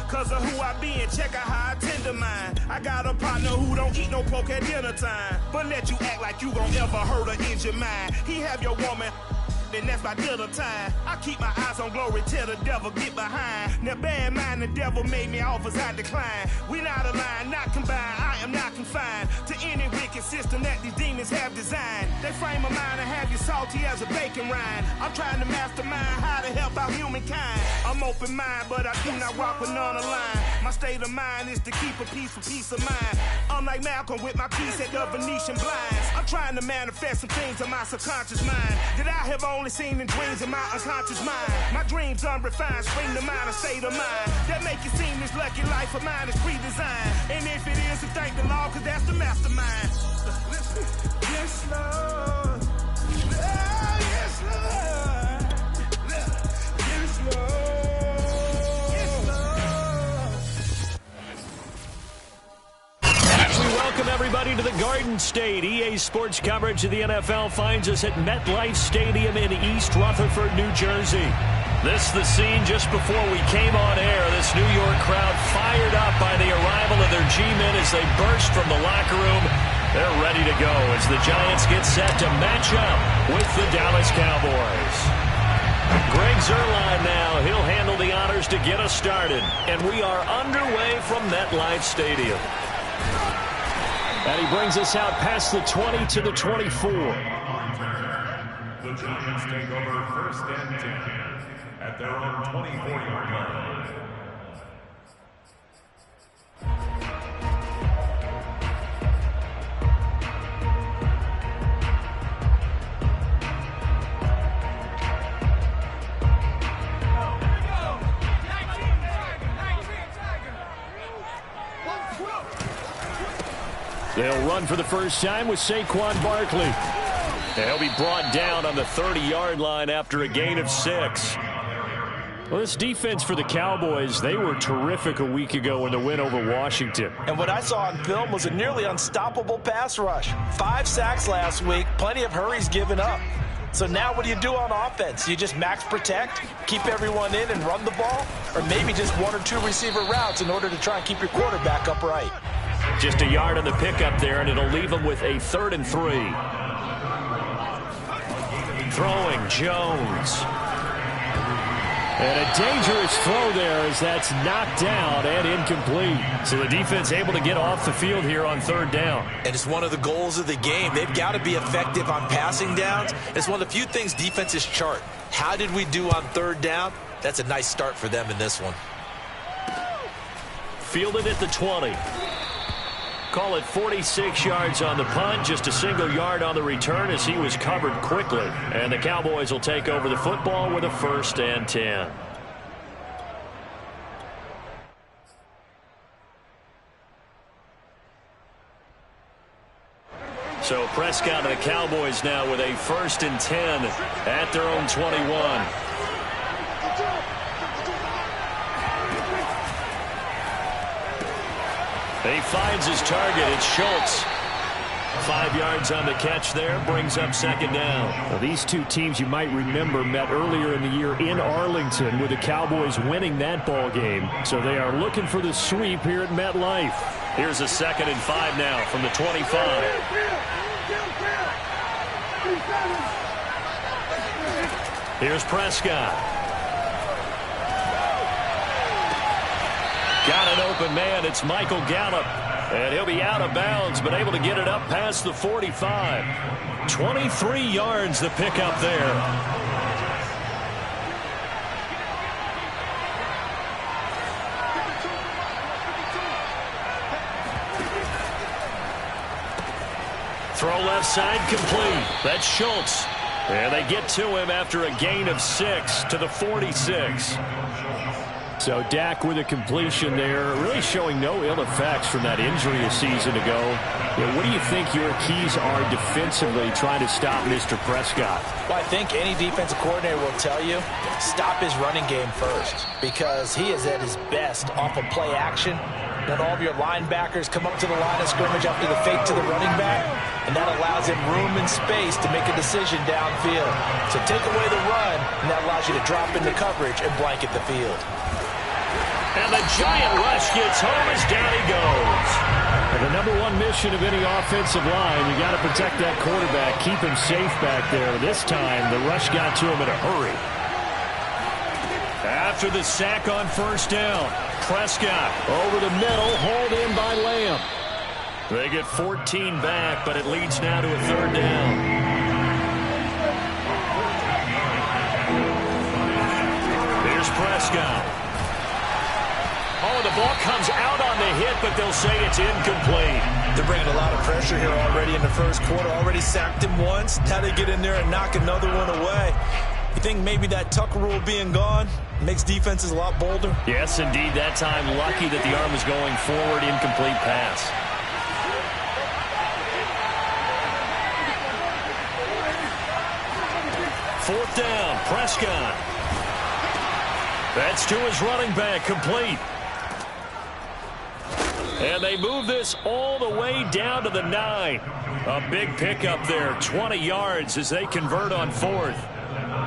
Cause of who I be and check out how I tend to mine. I got a partner who don't eat no pork at dinner time, but let you act like you gon' ever hurt or injure mine. He have your woman, then that's my dinner time. I keep my eyes on glory till the devil get behind. Now bear in mind the devil made me offers I decline. We not aligned, not combined, I am not confined to any wicked system that these demons have designed. They frame a mind and have you salty as a bacon rind. I'm trying to mastermind how to help out humankind. I'm open mind, but I do not walk with none aligned. My state of mind is to keep a peaceful peace of mind. I'm like Malcolm with my piece at the Venetian blinds. I'm trying to manifest some things in my subconscious mind that I have only seen in dreams in my unconscious mind. My dreams unrefined, spring to mind, a state of mind that make it seem this lucky life of mine is pre-designed. And if it is, to thank the Lord, cause that's the mastermind. Yes, Lord. Yes, Lord. Yes, Lord. Yes, Lord. We welcome everybody to the Garden State. EA Sports coverage of the NFL finds us at MetLife Stadium in East Rutherford, New Jersey. This is the scene just before we came on air. This New York crowd fired up by the arrival of their G-men as they burst from the locker room. They're ready to go as the Giants get set to match up with the Dallas Cowboys. Greg Zuerlein now. He'll handle the honors to get us started. And we are underway from MetLife Stadium. And he brings us out past the 20 to the 24. The Giants take over first and 10 at their own 24-yard line. They'll run for the first time with Saquon Barkley. He'll be brought down on the 30-yard line after a gain of 6. Well, this defense for the Cowboys, they were terrific a week ago in the win over Washington. And what I saw on film was a nearly unstoppable pass rush. 5 sacks last week, plenty of hurries given up. So now what do you do on offense? You just max protect, keep everyone in and run the ball? Or maybe just 1 or 2 receiver routes in order to try and keep your quarterback upright? Just a yard on the pickup there, and it'll leave them with a 3rd and 3. Throwing Jones. And a dangerous throw there as that's knocked down and incomplete. So the defense able to get off the field here on 3rd down. And it's one of the goals of the game. They've got to be effective on passing downs. It's one of the few things defenses chart. How did we do on 3rd down? That's a nice start for them in this one. Fielded at the 20. Call it 46 yards on the punt, just a single yard on the return as he was covered quickly. And the Cowboys will take over the football with a 1st and 10. So Prescott and the Cowboys now with a 1st and 10 at their own 21. He finds his target. It's Schultz. 5 yards on the catch there. Brings up 2nd down. Well, these two teams you might remember met earlier in the year in Arlington with the Cowboys winning that ball game. So they are looking for the sweep here at MetLife. Here's a 2nd and 5 now from the 25. Here's Prescott. Got an open man. It's Michael Gallup. And he'll be out of bounds, but able to get it up past the 45. 23 yards the pickup there. Throw left side complete. That's Schultz. And they get to him after a gain of 6 to the 46. So Dak with a completion there, really showing no ill effects from that injury a season ago. What do you think your keys are defensively trying to stop Mr. Prescott? Well, I think any defensive coordinator will tell you, stop his running game first, because he is at his best off of play action. Then all of your linebackers come up to the line of scrimmage after the fake to the running back, and that allows him room and space to make a decision downfield. So take away the run, and that allows you to drop into coverage and blanket the field. And And the giant rush gets home as down he goes. And the number one mission of any offensive line, you got to protect that quarterback, keep him safe back there. This time, the rush got to him in a hurry. After the sack on first down, Prescott Over the middle, hauled in by Lamb. They get 14 back, but it leads now to a third down. Here's Prescott. Oh, the ball comes out on the hit, but they'll say it's incomplete. They're bringing a lot of pressure here already in the first quarter. Already sacked him once. Now they get in there and knock another one away. You think maybe that Tucker rule being gone makes defenses a lot bolder? Yes, indeed. That time, lucky that the arm was going forward. Incomplete pass. Fourth down, Prescott. That's to his running back, complete. And they move this all the way down to the 9. A big pickup there, 20 yards as they convert on fourth.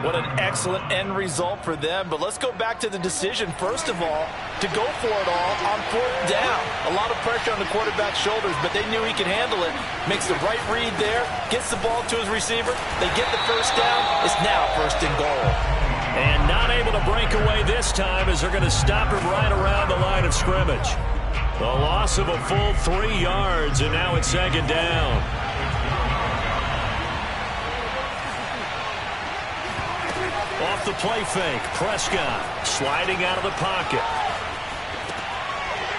What an excellent end result for them. But let's go back to the decision, first of all, to go for it all on fourth down. A lot of pressure on the quarterback's shoulders, but they knew he could handle it. Makes the right read there, gets the ball to his receiver. They get the first down. It's now first and goal. And not able to break away this time as they're going to stop him right around the line of scrimmage. The loss of a full 3 yards, and now it's second down. Off the play fake, Prescott sliding out of the pocket.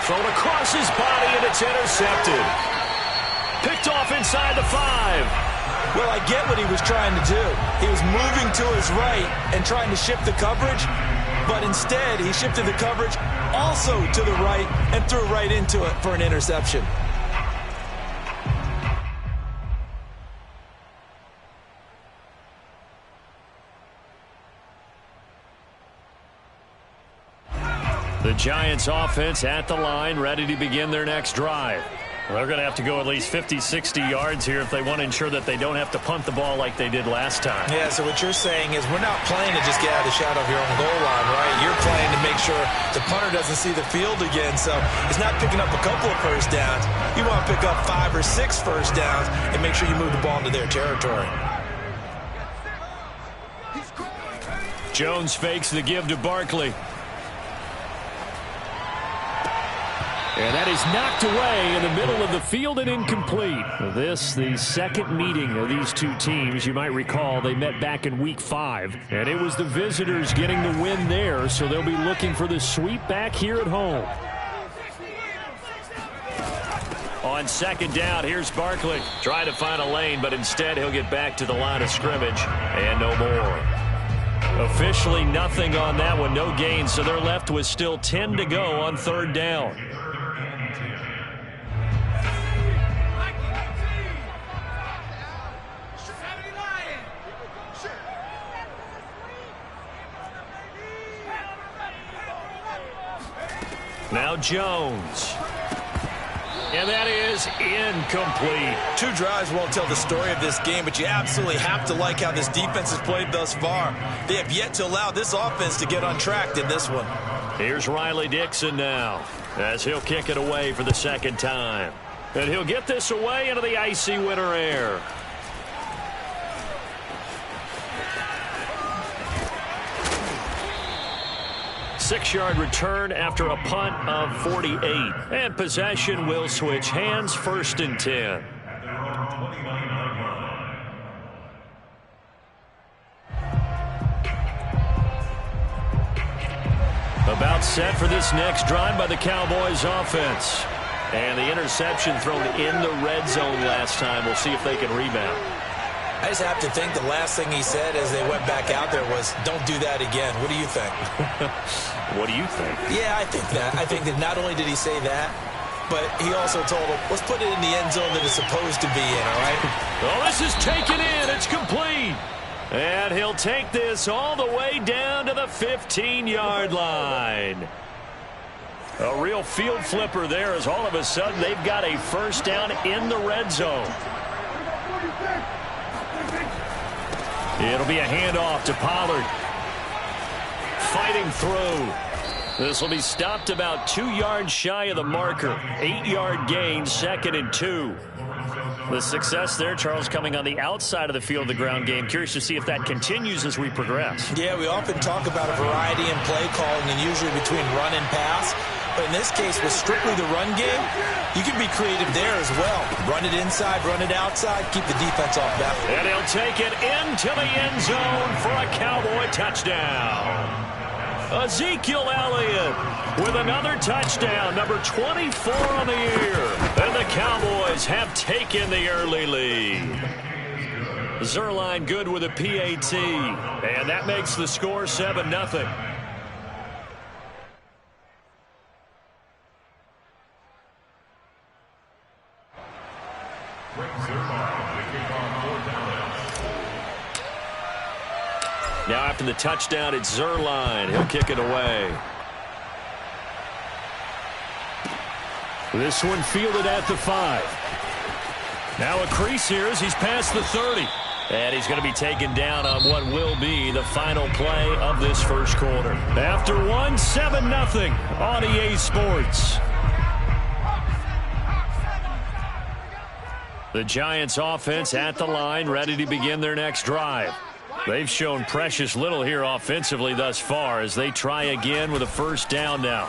Thrown across his body, and it's intercepted. Picked off inside the 5. Well, I get what he was trying to do. He was moving to his right and trying to shift the coverage, but instead he shifted the coverage also to the right and threw right into it for an interception. The Giants offense at the line, ready to begin their next drive. They're going to have to go at least 50, 60 yards here if they want to ensure that they don't have to punt the ball like they did last time. Yeah, so what you're saying is we're not playing to just get out of the shadow of your own goal line, right? You're playing to make sure the punter doesn't see the field again. So it's not picking up a couple of first downs. You want to pick up 5 or 6 first downs and make sure you move the ball into their territory. Jones fakes the give to Barkley. And that is knocked away in the middle of the field and incomplete. This, the second meeting of these two teams. You might recall they met back in Week 5. And it was the visitors getting the win there, so they'll be looking for the sweep back here at home. On second down, here's Barkley. Trying to find a lane, but instead he'll get back to the line of scrimmage. And no more. Officially nothing on that one, no gain, so they're left with still 10 to go on third down. Now Jones. And that is incomplete. 2 drives won't tell the story of this game, but you absolutely have to like how this defense has played thus far. They have yet to allow this offense to get untracked in this one. Here's Riley Dixon now as he'll kick it away for the second time. And he'll get this away into the icy winter air. Six-yard return after a punt of 48. And possession will switch hands, first and 10. About set for this next drive by the Cowboys offense. And the interception thrown in the red zone last time. We'll see if they can rebound. I just have to think the last thing he said as they went back out there was, don't do that again. What do you think? What do you think? Yeah, I think that. I think that not only did he say that, but he also told him, let's put it in the end zone that it's supposed to be in, all right? Oh, this is taken in. It's complete. And he'll take this all the way down to the 15-yard line. A real field flipper there as all of a sudden they've got a first down in the red zone. It'll be a handoff to Pollard. Fighting through. This will be stopped about 2 yards shy of the marker. 8-yard gain, 2nd and 2. The success there, Charles, coming on the outside of the field of the ground game. Curious to see if that continues as we progress. Yeah, we often talk about a variety in play calling and usually between run and pass. But in this case, with strictly the run game, you can be creative there as well. Run it inside, run it outside, keep the defense off balance. And he'll take it into the end zone for a Cowboy touchdown. Ezekiel Elliott with another touchdown, number 24 on the year. And the Cowboys have taken the early lead. Zuerlein good with a PAT. And that makes the score 7-0. Now after the touchdown, it's Zuerlein. He'll kick it away. This one fielded at the 5. Now a crease here as he's past the 30. And he's going to be taken down on what will be the final play of this first quarter. After 7-0 on EA Sports. The Giants offense at the line, ready to begin their next drive. They've shown precious little here offensively thus far as they try again with a first down now.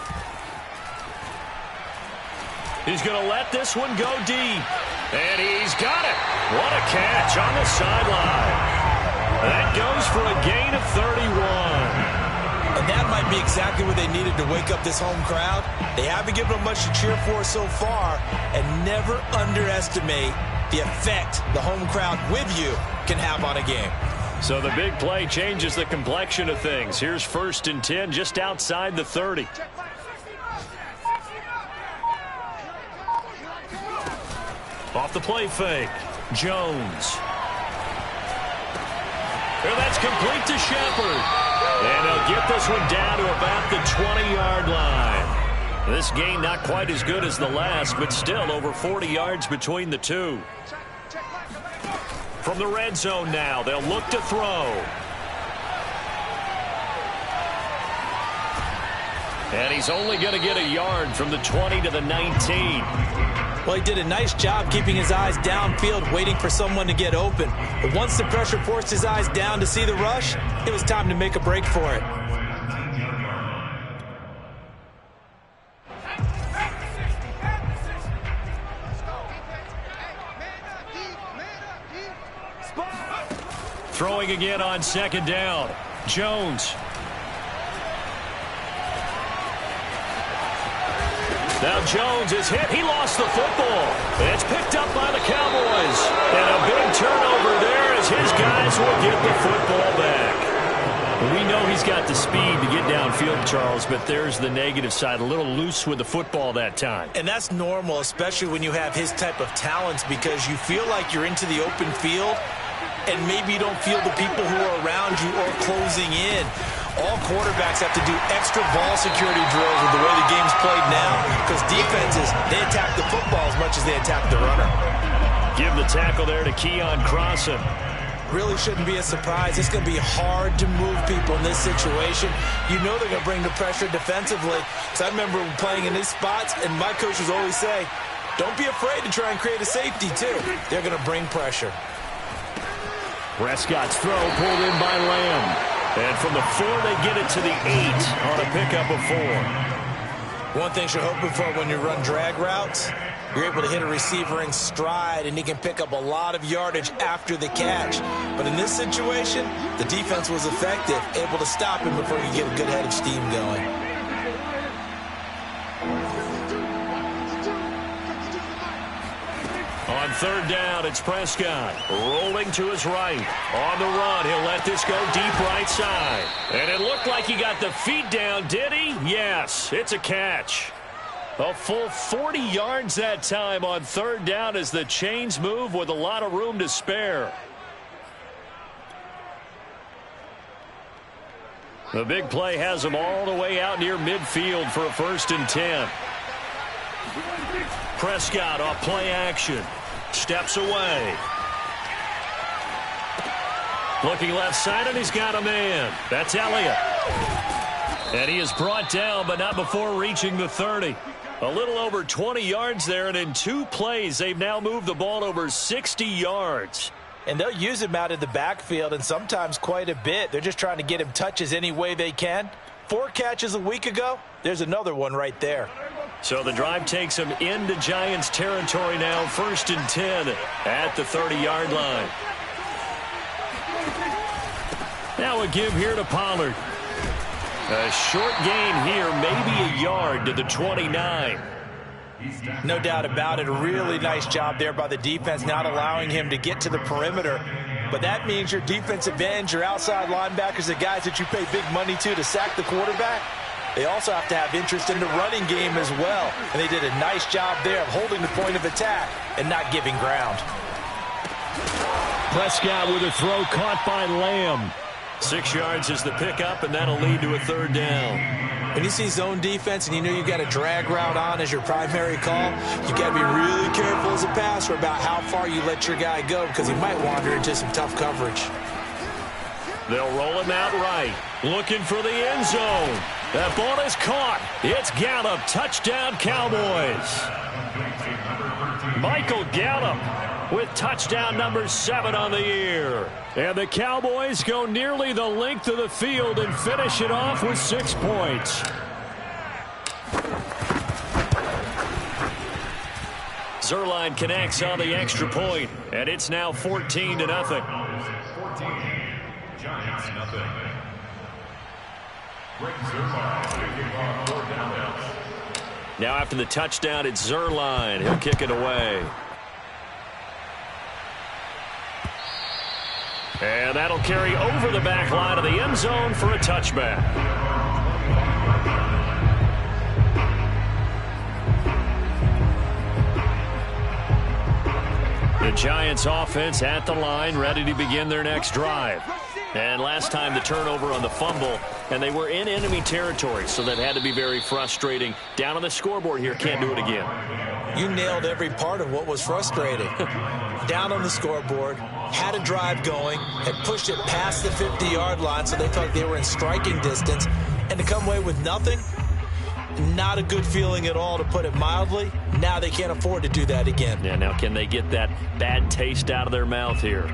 He's going to let this one go deep. And he's got it. What a catch on the sideline. That goes for a gain of 31. And that might be exactly what they needed to wake up this home crowd. They haven't given them much to cheer for so far. And never underestimate the effect the home crowd with you can have on a game. So the big play changes the complexion of things. Here's 1st and 10 just outside the 30. Off the play fake. Jones. And that's complete to Shepard. And he'll get this one down to about the 20-yard line. This gain not quite as good as the last, but still over 40 yards between the two. From the red zone now, they'll look to throw. And he's only going to get a yard from the 20 to the 19. Well, he did a nice job keeping his eyes downfield, waiting for someone to get open. But once the pressure forced his eyes down to see the rush, it was time to make a break for it. Throwing again on 2nd down. Jones. Now Jones is hit. He lost the football. It's picked up by the Cowboys. And a big turnover there as his guys will get the football back. We know he's got the speed to get downfield, Charles, but there's the negative side. A little loose with the football that time. And that's normal, especially when you have his type of talents, because you feel like you're into the open field and maybe you don't feel the people who are around you or closing in. All quarterbacks have to do extra ball security drills with the way the game's played now, because defenses, they attack the football as much as they attack the runner. Give the tackle there to Keon Crossan. Really shouldn't be a surprise. It's going to be hard to move people in this situation. You know they're going to bring the pressure defensively. So I remember playing in these spots, and my coaches always say, don't be afraid to try and create a safety, too. They're going to bring pressure. Prescott's throw pulled in by Lamb. And from the 4, they get it to the 8 on a pickup of 4. One thing you're hoping for when you run drag routes, you're able to hit a receiver in stride, and he can pick up a lot of yardage after the catch. But in this situation, the defense was effective, able to stop him before he could get a good head of steam going. On 3rd down, it's Prescott rolling to his right. On the run, he'll let this go deep right side. And it looked like he got the feet down, did he? Yes, it's a catch. A full 40 yards that time on 3rd down as the chains move with a lot of room to spare. The big play has him all the way out near midfield for a 1st and 10. Prescott off play action. Steps away. Looking left side, and he's got a man. That's Elliott. And he is brought down, but not before reaching the 30. A little over 20 yards there, and in 2 plays, they've now moved the ball over 60 yards. And they'll use him out of the backfield, and sometimes quite a bit. They're just trying to get him touches any way they can. 4 catches a week ago. There's another one right there. So the drive takes him into Giants territory now, 1st and 10 at the 30-yard line. Now a give here to Pollard. A short gain here, maybe a yard to the 29. No doubt about it. A really nice job there by the defense, not allowing him to get to the perimeter. But that means your defensive ends, your outside linebackers, the guys that you pay big money to sack the quarterback, they also have to have interest in the running game as well. And they did a nice job there of holding the point of attack and not giving ground. Prescott with a throw caught by Lamb. 6 yards is the pickup, and that'll lead to a 3rd down. When you see zone defense and you know you've got a drag route on as your primary call, you got to be really careful as a passer about how far you let your guy go because he might wander into some tough coverage. They'll roll him out right, looking for the end zone. That ball is caught. It's Gallup. Touchdown, Cowboys. Michael Gallup with touchdown number 7 on the year. And the Cowboys go nearly the length of the field and finish it off with 6 points. Zerline connects on the extra point, and it's now 14-0. 14, Giants nothing. Greg Zerline taking on 4 downouts. Now after the touchdown, it's Zerline. He'll kick it away. And that'll carry over the back line of the end zone for a touchback. The Giants offense at the line, ready to begin their next drive. And last time the turnover on the fumble, and they were in enemy territory, so that had to be very frustrating. Down on the scoreboard here, can't do it again. You nailed every part of what was frustrating. Down on the scoreboard, had a drive going, had pushed it past the 50-yard line, so they thought they were in striking distance, and to come away with nothing, not a good feeling at all, to put it mildly. Now they can't afford to do that again. Yeah, now can they get that bad taste out of their mouth here?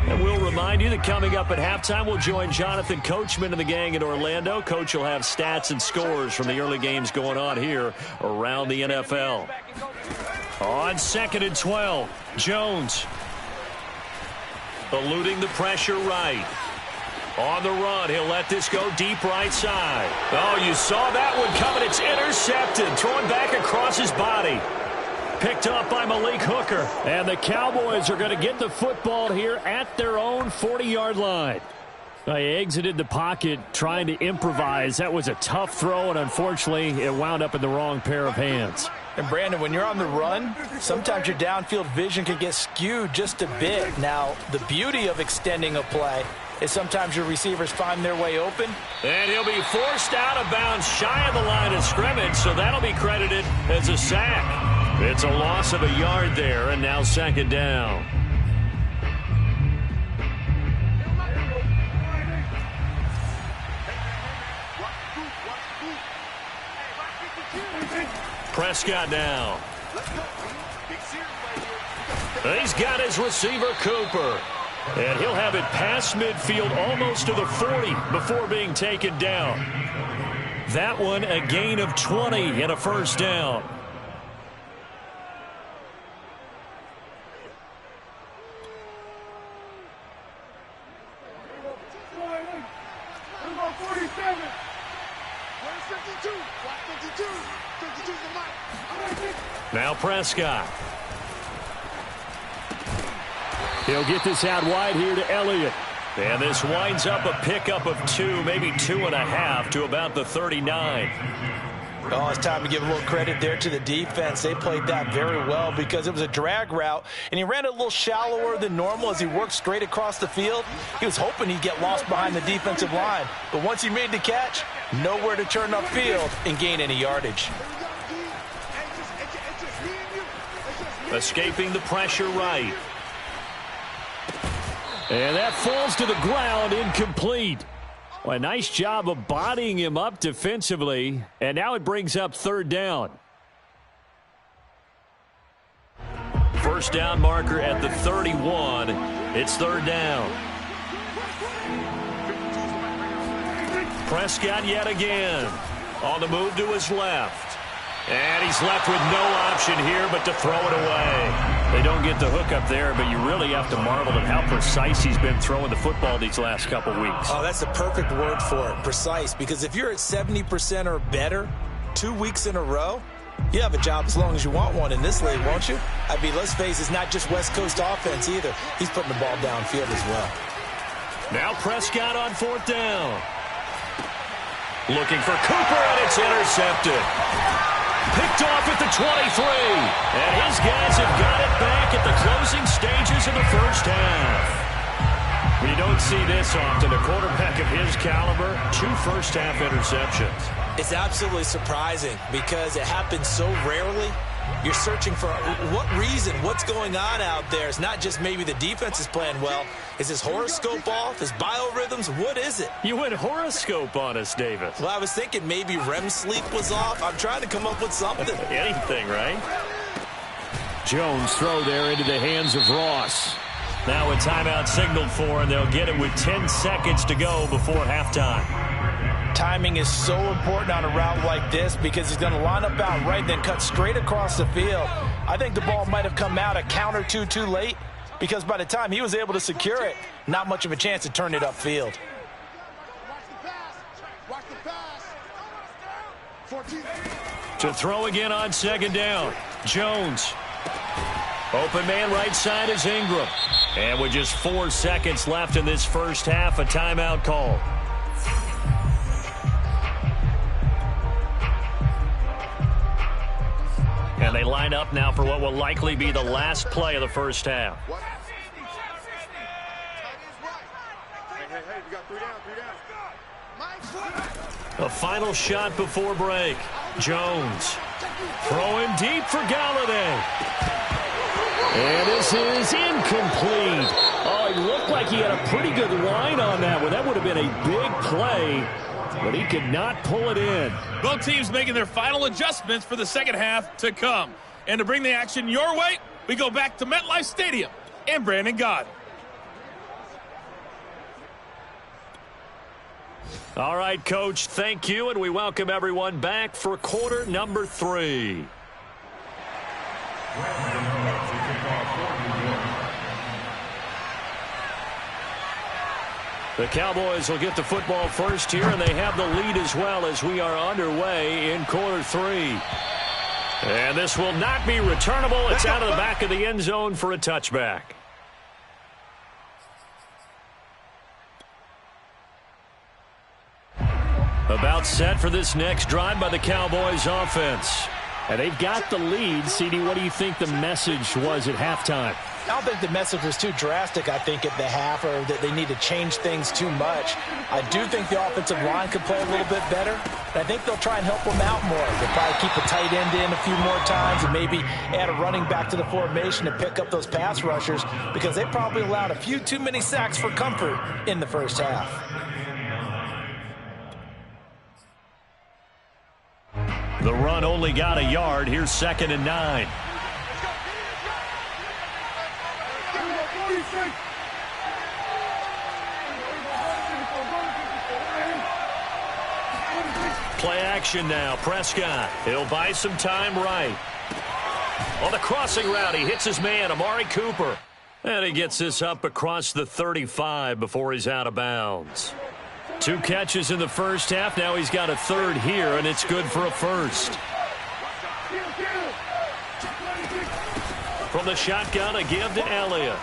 And we'll remind you that coming up at halftime, we'll join Jonathan Coachman and the gang in Orlando. Coach will have stats and scores from the early games going on here around the NFL. On 2nd and 12, Jones eluding the pressure right. On the run, he'll let this go deep right side. Oh, you saw that one coming. It's intercepted, thrown back across his body. Picked up by Malik Hooker. And the Cowboys are going to get the football here at their own 40-yard line. They exited the pocket trying to improvise. That was a tough throw, and unfortunately, it wound up in the wrong pair of hands. And, Brandon, when you're on the run, sometimes your downfield vision can get skewed just a bit. Now, the beauty of extending a play is sometimes your receivers find their way open. And he'll be forced out of bounds shy of the line of scrimmage, so that'll be credited as a sack. It's a loss of a yard there, and now 2nd down. Prescott now. He's got his receiver, Cooper. And he'll have it past midfield almost to the 40 before being taken down. That one a gain of 20 and a 1st down. Now Prescott. He'll get this out wide here to Elliott. And this winds up a pickup of 2, maybe 2.5 to about the 39. Oh, it's time to give a little credit there to the defense. They played that very well because it was a drag route, and he ran it a little shallower than normal as he worked straight across the field. He was hoping he'd get lost behind the defensive line, but once he made the catch, nowhere to turn upfield and gain any yardage. Escaping the pressure right. And that falls to the ground, incomplete. Well, a nice job of bodying him up defensively. And now it brings up third down. First down marker at the 31. It's third down. Prescott yet again. On the move to his left. And he's left with no option here but to throw it away. They don't get the hook up there, but you really have to marvel at how precise he's been throwing the football these last couple weeks. Oh, that's the perfect word for it, precise. Because if you're at 70% or better 2 weeks in a row, you have a job as long as you want one in this league, won't you? I mean, let's face it, it's not just West Coast offense either. He's putting the ball downfield as well. Now Prescott on fourth down. Looking for Cooper, and it's intercepted. Picked off at the 23. And his guys have got it back at the closing stages of the first half. We don't see this often. A quarterback of his caliber, 2 first-half interceptions. It's absolutely surprising because it happens so rarely. You're searching for what reason, what's going on out there. It's not just maybe the defense is playing well. Is his horoscope off? His biorhythms? What is it? You went horoscope on us, David. Well, I was thinking maybe REM sleep was off. I'm trying to come up with something. Anything, right? Jones throw there into the hands of Ross. Now a timeout signaled for, and they'll get it with 10 seconds to go before halftime. Timing is so important on a route like this because he's going to line up out right, then cut straight across the field. I think the ball might have come out a count or two too late because by the time he was able to secure it, not much of a chance to turn it upfield. To throw again on second down. Jones. Open man right side is Ingram. And with just 4 seconds left in this first half, a timeout call. And they line up now for what will likely be the last play of the first half. A final shot before break. Jones throwing deep for Galladay. And this is incomplete. Oh, it looked like he had a pretty good line on that one. That would have been a big play, but he could not pull it in. Both teams making their final adjustments for the second half to come. And to bring the action your way, we go back to MetLife Stadium and Brandon Gaudin. All right, Coach, thank you, and we welcome everyone back for quarter number 3. The Cowboys will get the football first here, and they have the lead as well as we are underway in quarter 3. And this will not be returnable. It's out of the back of the end zone for a touchback. About set for this next drive by the Cowboys offense. And they've got the lead. CD, what do you think the message was at halftime? I don't think the message was too drastic, I think, at the half, or that they need to change things too much. I do think the offensive line could play a little bit better. And I think they'll try and help them out more. They'll probably keep a tight end in a few more times and maybe add a running back to the formation to pick up those pass rushers because they probably allowed a few too many sacks for comfort in the first half. The run only got a yard. Here's 2nd and 9. Play action now. Prescott. He'll buy some time right. On the crossing route, he hits his man, Amari Cooper. And he gets this up across the 35 before he's out of bounds. 2 catches in the first half. Now he's got a third here, and it's good for a first. From the shotgun, a give to Elliott.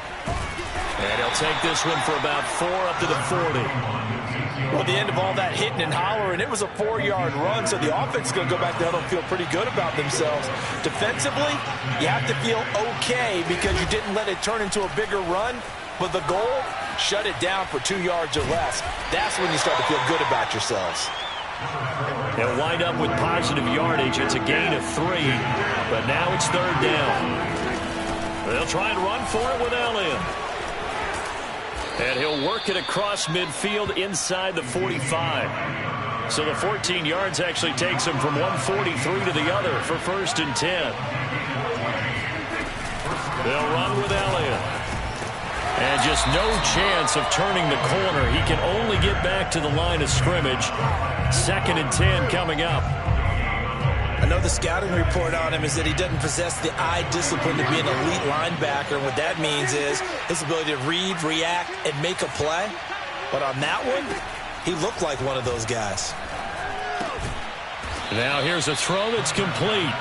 And he'll take this one for about 4 up to the 40. Well, at the end of all that hitting and hollering, it was a 4-yard run, so the offense is going to go back there and feel pretty good about themselves. Defensively, you have to feel okay because you didn't let it turn into a bigger run, but the goal, shut it down for 2 yards or less. That's when you start to feel good about yourselves. They'll wind up with positive yardage. It's a gain of 3, but now it's third down. They'll try and run for it with Elliott. And he'll work it across midfield inside the 45. So the 14 yards actually takes him from 143 to the other for 1st and 10. They'll run with Elliott. And just no chance of turning the corner. He can only get back to the line of scrimmage. 2nd and 10 coming up. I know the scouting report on him is that he doesn't possess the eye discipline to be an elite linebacker. And what that means is his ability to read, react, and make a play. But on that one, he looked like one of those guys. Now here's a throw that's complete.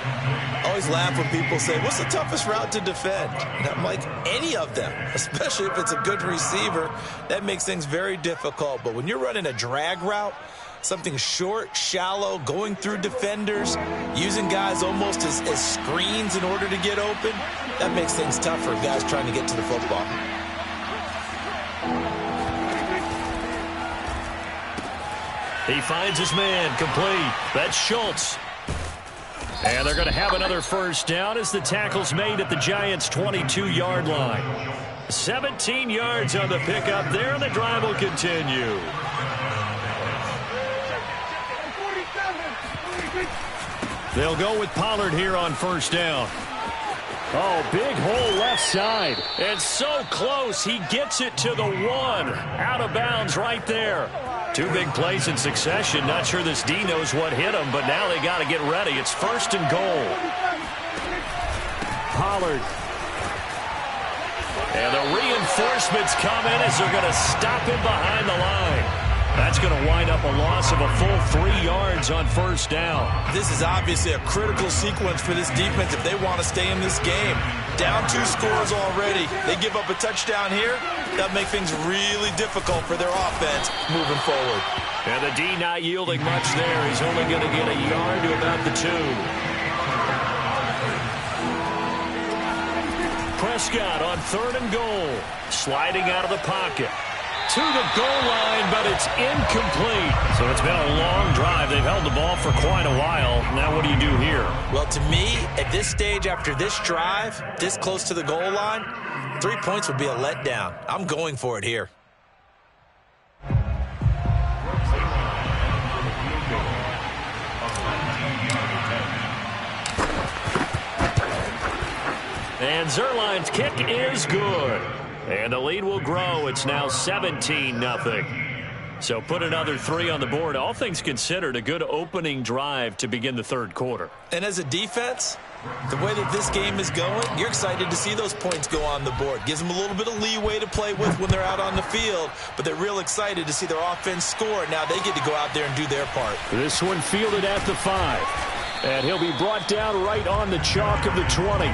I always laugh when people say, what's the toughest route to defend? And I'm like, any of them, especially if it's a good receiver. That makes things very difficult. But when you're running a drag route, something short, shallow, going through defenders, using guys almost as screens in order to get open, that makes things tough for guys trying to get to the football. He finds his man, complete. That's Schultz. And they're going to have another 1st down as the tackle's made at the Giants' 22-yard line. 17 yards on the pickup there, and the drive will continue. They'll go with Pollard here on 1st down. Oh, big hole left side. And so close, he gets it to the 1. Out of bounds right there. 2 big plays in succession. Not sure this D knows what hit him, but now they got to get ready. It's 1st and goal. Pollard. And the reinforcements come in as they're going to stop him behind the line. That's going to wind up a loss of a full 3 yards on 1st down. This is obviously a critical sequence for this defense if they want to stay in this game. Down 2 scores already. They give up a touchdown here. That'll make things really difficult for their offense moving forward. And the D not yielding much there. He's only going to get a yard to about the 2. Prescott on 3rd and goal. Sliding out of the pocket. To the goal line, but it's incomplete. So it's been a long drive. They've held the ball for quite a while. Now what do you do here? Well, to me, at this stage, after this drive, this close to the goal line, 3 points would be a letdown. I'm going for it here. And Zerline's kick is good. And the lead will grow. It's now 17-0. So put another 3 on the board. All things considered, a good opening drive to begin the 3rd quarter. And as a defense, the way that this game is going, you're excited to see those points go on the board. Gives them a little bit of leeway to play with when they're out on the field, but they're real excited to see their offense score. Now they get to go out there and do their part. This one fielded at the 5. And he'll be brought down right on the chalk of the 20.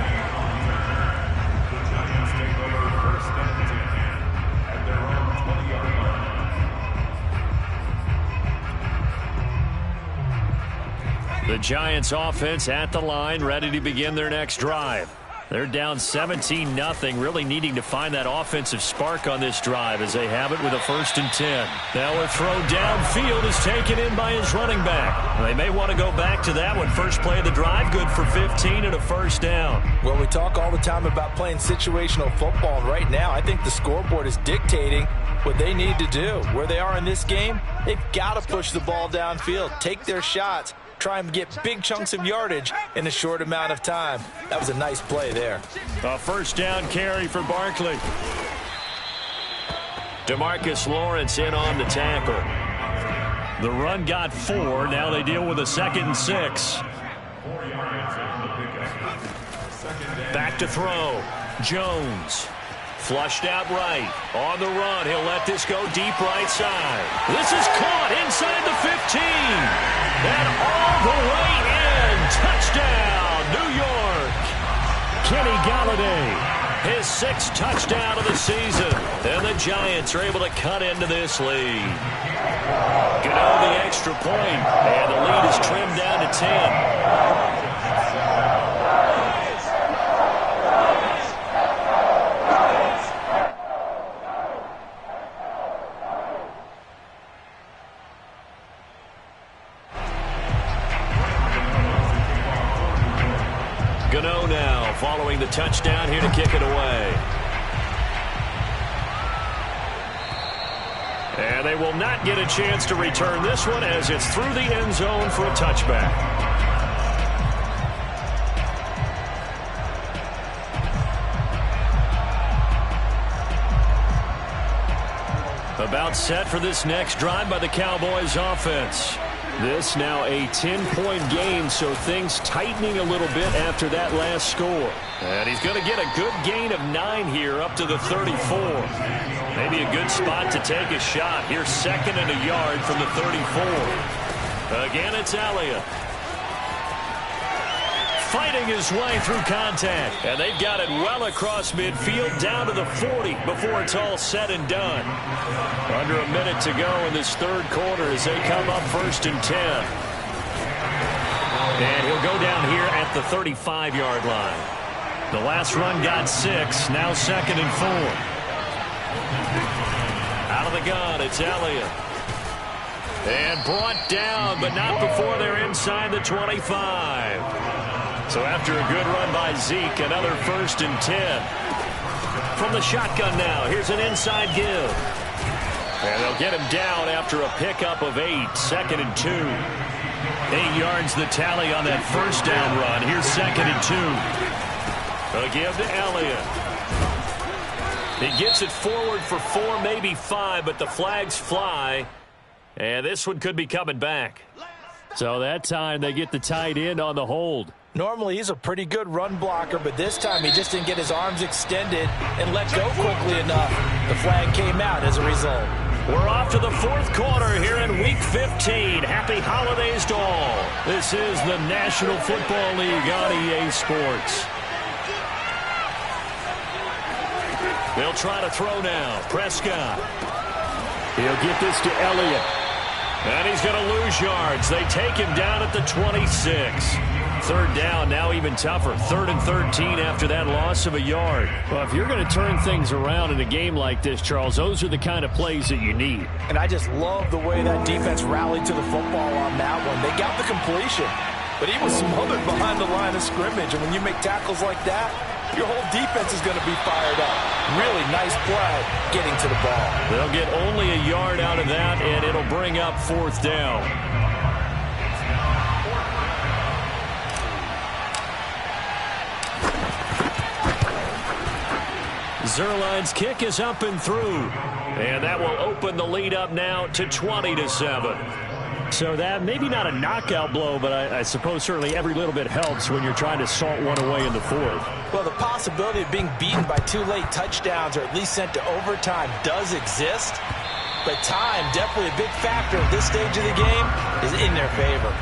The Giants offense at the line, ready to begin their next drive. They're down 17-0, really needing to find that offensive spark on this drive as they have it with a 1st and 10. Now a throw downfield is taken in by his running back. They may want to go back to that one. First play of the drive, good for 15 and a 1st down. Well, we talk all the time about playing situational football, and right now I think the scoreboard is dictating what they need to do. Where they are in this game, they've got to push the ball downfield, take their shots, try and get big chunks of yardage in a short amount of time. That was a nice play there. A 1st down carry for Barkley. DeMarcus Lawrence in on the tackle. The run got 4. Now they deal with a 2nd and 6. Back to throw. Jones. Flushed out right. On the run. He'll let this go deep right side. This is caught inside the 15. And all the way in. Touchdown, New York. Kenny Galladay, his 6th touchdown of the season. And the Giants are able to cut into this lead. Gano the extra point. And the lead is trimmed down to 10. Gano now following the touchdown here to kick it away. And they will not get a chance to return this one as it's through the end zone for a touchback. About set for this next drive by the Cowboys offense. This now a 10-point game, so things tightening a little bit after that last score. And he's going to get a good gain of 9 here up to the 34. Maybe a good spot to take a shot. Here's 2nd and a yard from the 34. Again, it's Elliott. Fighting his way through contact. And they've got it well across midfield down to the 40 before it's all said and done. Under a minute to go in this third quarter as they come up 1st and 10. And he'll go down here at the 35-yard line. The last run got 6. Now 2nd and 4. Out of the gun, it's Elliott. And brought down, but not before they're inside the 25. So after a good run by Zeke, another 1st and 10. From the shotgun now, here's an inside give. And they'll get him down after a pickup of 8, 2nd and 2. 8 yards the tally on that first down run. Here's 2nd and 2. A give to Elliott. He gets it forward for 4, maybe 5, but the flags fly. And this one could be coming back. So that time they get the tight end on the hold. Normally he's a pretty good run blocker, but this time he just didn't get his arms extended and let go quickly enough. The flag came out as a result. We're off to the 4th quarter here in Week 15. Happy holidays to all. This is the National Football League on EA Sports. They'll try to throw now. Prescott. He'll get this to Elliott. And he's going to lose yards. They take him down at the 26. 3rd down, now even tougher. 3rd and 13 after that loss of a yard. Well, if you're going to turn things around in a game like this, Charles, those are the kind of plays that you need. And I just love the way that defense rallied to the football on that one. They got the completion, but he was smothered behind the line of scrimmage. And when you make tackles like that, your whole defense is going to be fired up. Really nice play getting to the ball. They'll get only a yard out of that, and it'll bring up 4th down. Zerline's kick is up and through. And that will open the lead up now to 20-7. So that maybe not a knockout blow, but I suppose certainly every little bit helps when you're trying to salt one away in the 4th. Well, the possibility of being beaten by 2 late touchdowns or at least sent to overtime does exist. But time, definitely a big factor at this stage of the game, is in their favor.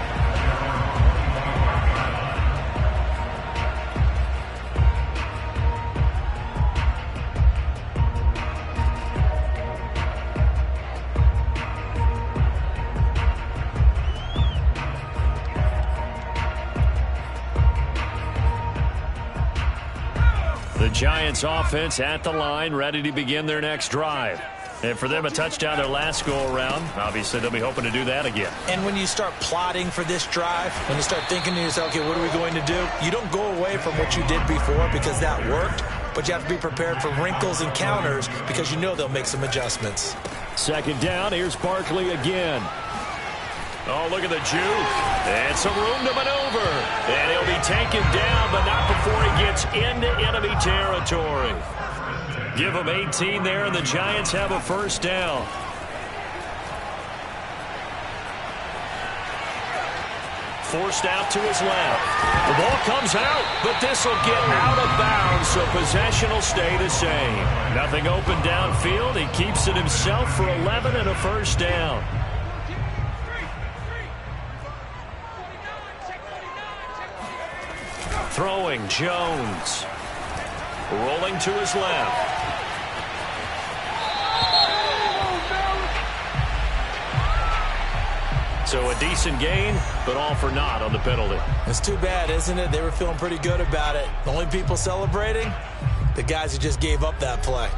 Giants offense at the line, ready to begin their next drive. And for them, a touchdown their last go-around. Obviously, they'll be hoping to do that again. And when you start plotting for this drive, when you start thinking to yourself, okay, what are we going to do? You don't go away from what you did before because that worked, but you have to be prepared for wrinkles and counters because you know they'll make some adjustments. 2nd down, here's Barkley again. Oh, look at the juke. And some room to maneuver. And he'll be taken down, but not before he gets into enemy territory. Give him 18 there, and the Giants have a 1st down. Forced out to his left. The ball comes out, but this will get out of bounds, so possession will stay the same. Nothing open downfield. He keeps it himself for 11 and a 1st down. Throwing, Jones. Rolling to his left. So a decent gain, but all for naught on the penalty. It's too bad, isn't it? They were feeling pretty good about it. The only people celebrating, the guys who just gave up that play.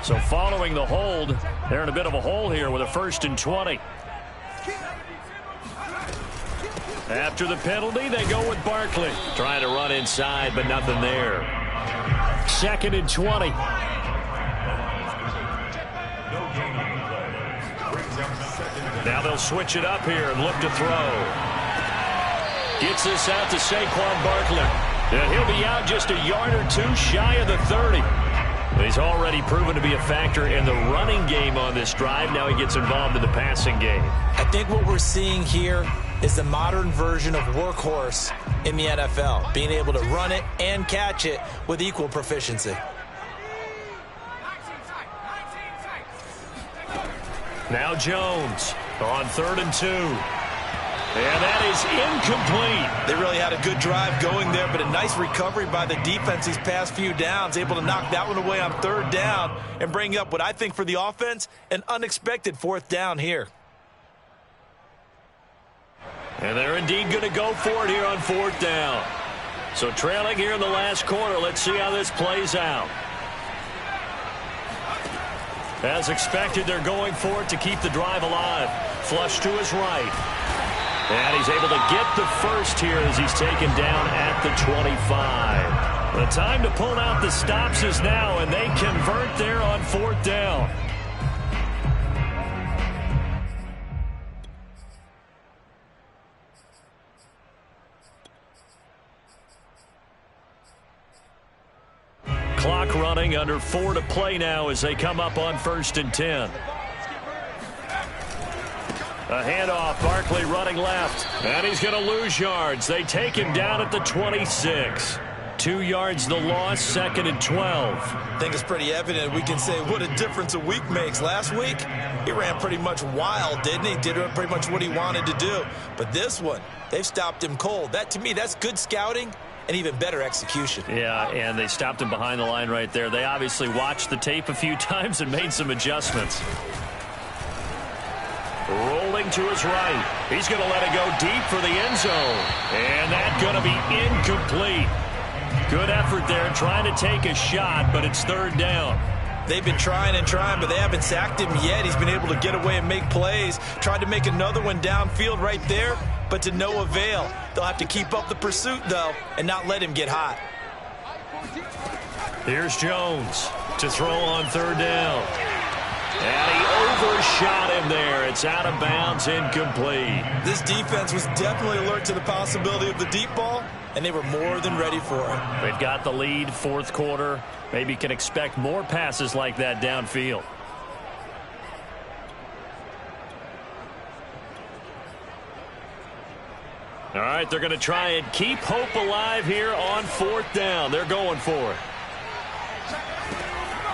So following the hold, they're in a bit of a hole here with a 1st and 20. After the penalty, they go with Barkley. Trying to run inside, but nothing there. 2nd and 20. Now they'll switch it up here and look to throw. Gets this out to Saquon Barkley. And he'll be out just a yard or two shy of the 30. He's already proven to be a factor in the running game on this drive. Now he gets involved in the passing game. I think what we're seeing here is the modern version of workhorse in the NFL, being able to run it and catch it with equal proficiency. Now Jones on 3rd and 2. And that is incomplete. They really had a good drive going there, but a nice recovery by the defense these past few downs, able to knock that one away on 3rd down and bring up what I think for the offense, an unexpected 4th down here. And they're indeed going to go for it here on 4th down. So trailing here in the last quarter, let's see how this plays out. As expected, they're going for it to keep the drive alive. Flush to his right. And he's able to get the first here as he's taken down at the 25. The time to pull out the stops is now, and they convert there on 4th down. Clock running, under 4 to play now as they come up on 1st and 10. A handoff, Barkley running left, and he's going to lose yards. They take him down at the 26. 2 yards the loss, 2nd and 12. I think it's pretty evident. We can say what a difference a week makes. Last week, he ran pretty much wild, didn't he? Did pretty much what he wanted to do. But this one, they've stopped him cold. That, to me, that's good scouting and even better execution. Yeah, and they stopped him behind the line right there. They obviously watched the tape a few times and made some adjustments. Rolling to his right. He's going to let it go deep for the end zone. And that's going to be incomplete. Good effort there trying to take a shot, but it's 3rd down. They've been trying and trying, but they haven't sacked him yet. He's been able to get away and make plays. Tried to make another one downfield right there, but to no avail. They'll have to keep up the pursuit, though, and not let him get hot. Here's Jones to throw on 3rd down. And he overshot him there. It's out of bounds, incomplete. This defense was definitely alert to the possibility of the deep ball, and they were more than ready for it. They've got the lead, 4th quarter. Maybe can expect more passes like that downfield. All right, they're going to try and keep hope alive here on 4th down. They're going for it.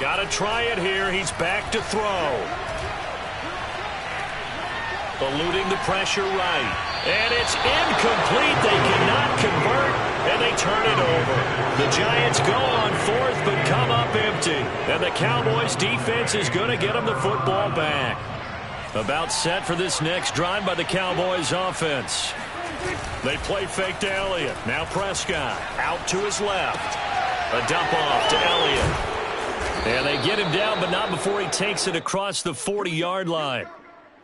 Got to try it here. He's back to throw. Eluding the pressure right. And it's incomplete. They cannot convert, and they turn it over. The Giants go on 4th, but come up empty. And the Cowboys defense is going to get them the football back. About set for this next drive by the Cowboys offense. They play fake to Elliott. Now Prescott out to his left. A dump off to Elliott. And they get him down, but not before he takes it across the 40-yard line.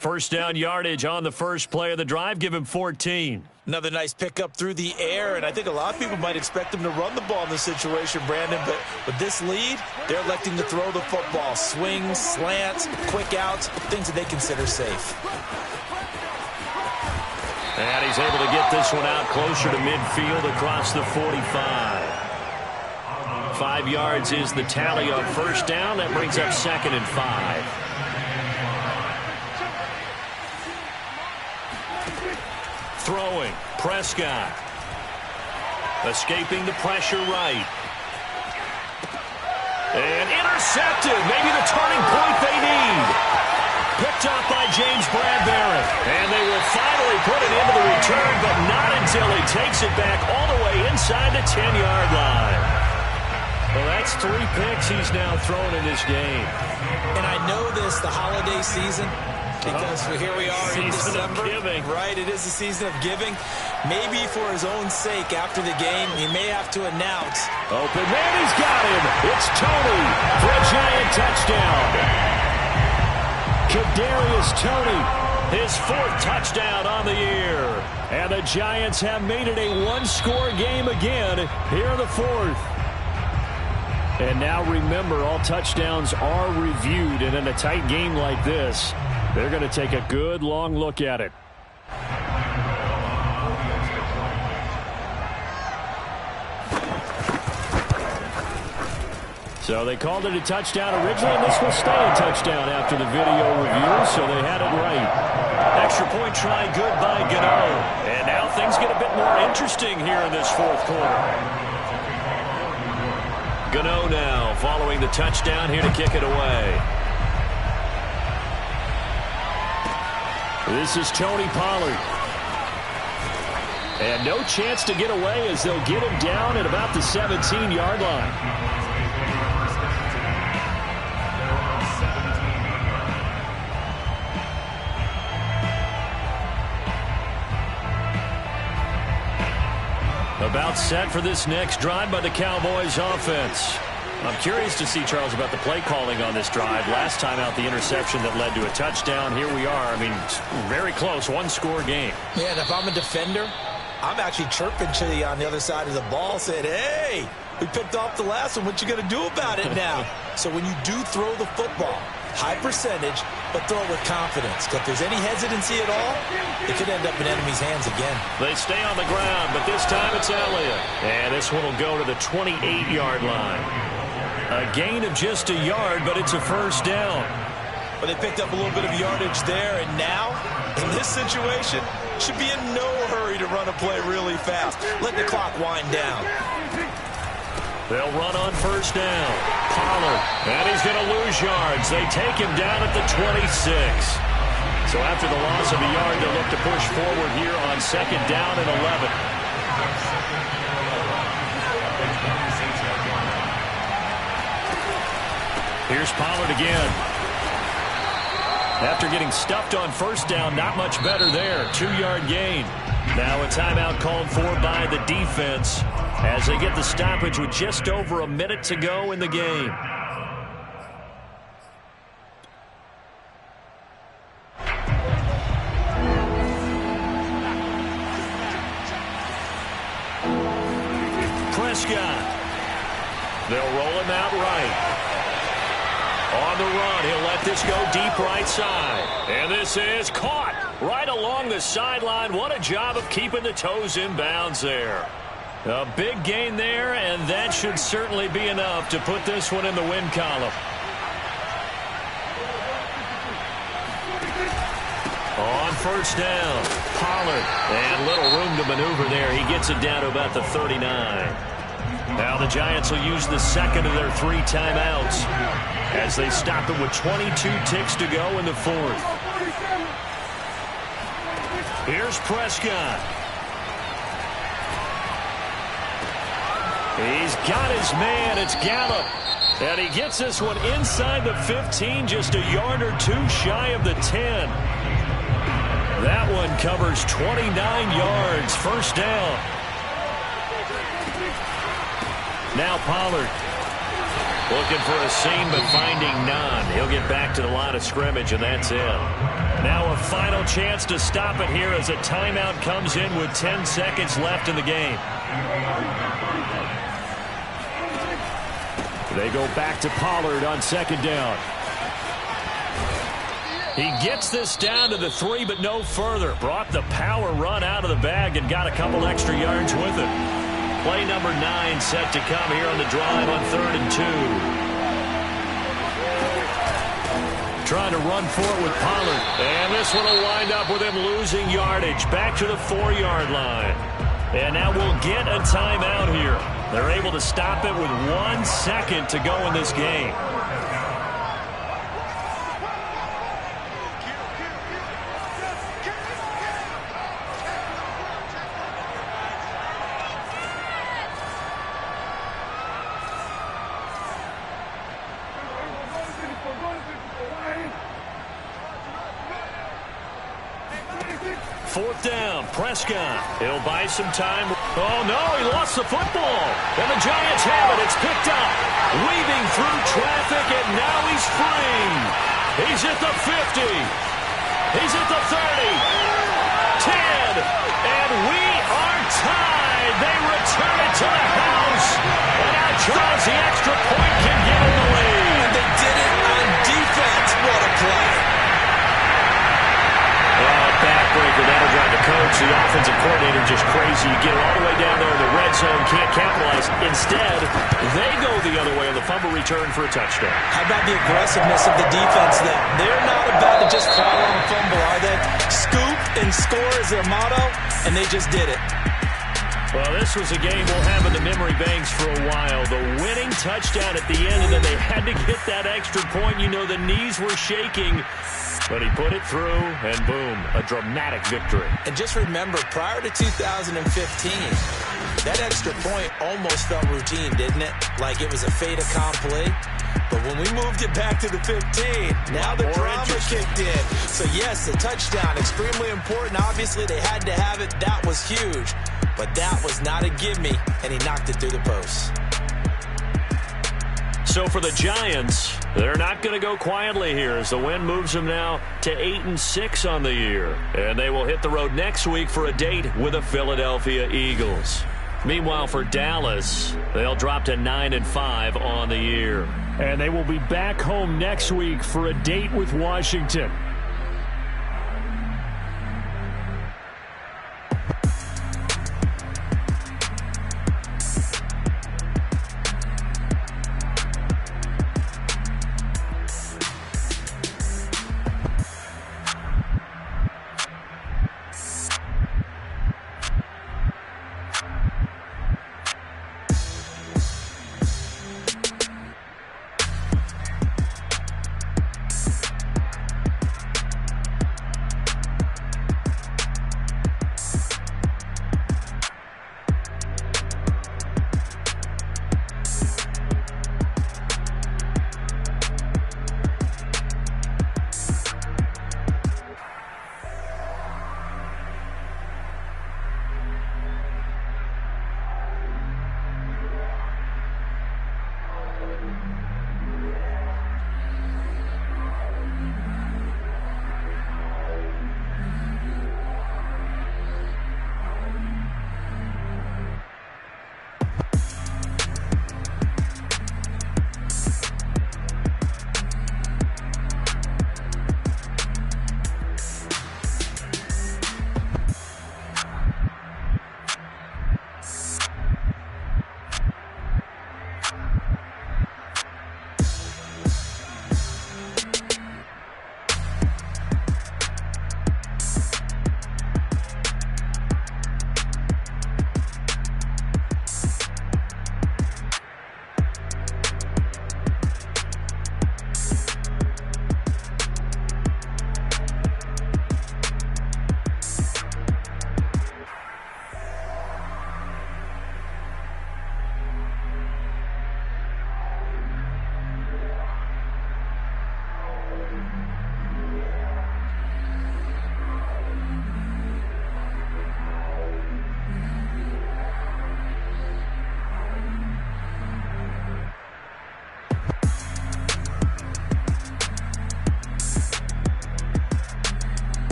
1st down yardage on the first play of the drive. Give him 14. Another nice pickup through the air, and I think a lot of people might expect him to run the ball in this situation, Brandon, but with this lead, they're electing to throw the football. Swings, slants, quick outs, things that they consider safe. And he's able to get this one out closer to midfield across the 45. 5 yards is the tally on 1st down. That brings up 2nd and 5. Throwing, Prescott. Escaping the pressure right. And intercepted. Maybe the turning point they need. Picked up by James Bradbury. And they will finally put it into the return, but not until he takes it back all the way inside the 10-yard line. Well, that's 3 picks he's now thrown in this game. And I know this, the holiday season, because here we are in December. Giving. Right, it is the season of giving. Maybe for his own sake after the game, he may have to announce. Open man, he's got him. It's Tony for a Giant touchdown. Kadarius Toney, his 4th touchdown on the year. And the Giants have made it a one-score game again here in the 4th. And now remember, all touchdowns are reviewed, and in a tight game like this, they're going to take a good long look at it. So they called it a touchdown originally, and this will stay a touchdown after the video review, so they had it right. Extra point try good by Gano. And now things get a bit more interesting here in this 4th quarter. Gano now following the touchdown here to kick it away. This is Tony Pollard. And no chance to get away as they'll get him down at about the 17-yard line. About set for this next drive by the Cowboys offense. I'm curious to see, Charles, about the play calling on this drive. Last time out, the interception that led to a touchdown. Here we are. I mean, very close, one-score game. Yeah, and if I'm a defender, I'm actually chirping to you on the other side of the ball, saying, hey, we picked off the last one. What you going to do about it now? So when you do throw the football, high percentage, but throw it with confidence. Because if there's any hesitancy at all, it could end up in enemy's hands again. They stay on the ground, but this time it's Elliott. And this one will go to the 28-yard line. A gain of just a yard, but it's a first down. But they picked up a little bit of yardage there, and now, in this situation, should be in no hurry to run a play really fast. Let the clock wind down. They'll run on first down. Pollard, and he's going to lose yards. They take him down at the 26. So after the loss of a yard, they'll look to push forward here on 2nd down and 11. Here's Pollard again. After getting stuffed on first down, not much better there. 2-yard gain. Now a timeout called for by the defense as they get the stoppage with just over a minute to go in the game. Prescott. They'll roll him out right. On the run, he'll let this go deep right side. And this is caught right along the sideline. What a job of keeping the toes in bounds there. A big gain there, and that should certainly be enough to put this one in the win column. On first down, Pollard. And little room to maneuver there. He gets it down to about the 39. Now the Giants will use the second of their 3 timeouts as they stop it with 22 ticks to go in the 4th. Here's Prescott. He's got his man. It's Gallup. And he gets this one inside the 15, just a yard or 2 shy of the 10. That one covers 29 yards. First down. Now Pollard. Looking for a seam, but finding none. He'll get back to the line of scrimmage, and that's it. Now a final chance to stop it here as a timeout comes in with 10 seconds left in the game. They go back to Pollard on 2nd down. He gets this down to the 3, but no further. Brought the power run out of the bag and got a couple extra yards with it. Play number 9 set to come here on the drive on 3rd and 2. Trying to run for it with Pollard. And this one will wind up with him losing yardage. Back to the 4-yard line. And now we'll get a timeout here. They're able to stop it with 1 second to go in this game. Fourth down, Prescott. He'll buy some time. Oh, no, he lost the football. And the Giants have it. It's picked up. Weaving through traffic, and now he's free. He's at the 50. He's at the 30. 10. And we are tied. They return it to the house. And now Charles, the extra point, can give him the lead. And they did it on defense. What a play. Backbreaker, that'll drive the coach, the offensive coordinator, just crazy. You get it all the way down there in the red zone, can't capitalize. Instead, they go the other way on the fumble return for a touchdown. How about the aggressiveness of the defense? They're not about to just fall on a fumble, are they? Scoop and score is their motto, and they just did it. Well, this was a game we'll have in the memory banks for a while. The winning touchdown at the end, and then they had to get that extra point. You know, the knees were shaking. But he put it through, and boom, a dramatic victory. And just remember, prior to 2015, that extra point almost felt routine, didn't it? Like it was a fait accompli. But when we moved it back to the 15, now the drama kicked in. So yes, the touchdown, extremely important. Obviously, they had to have it. That was huge. But that was not a gimme, and he knocked it through the post. So for the Giants, they're not going to go quietly here as the win moves them now to 8-6 on the year. And they will hit the road next week for a date with the Philadelphia Eagles. Meanwhile, for Dallas, they'll drop to 9-5 on the year. And they will be back home next week for a date with Washington.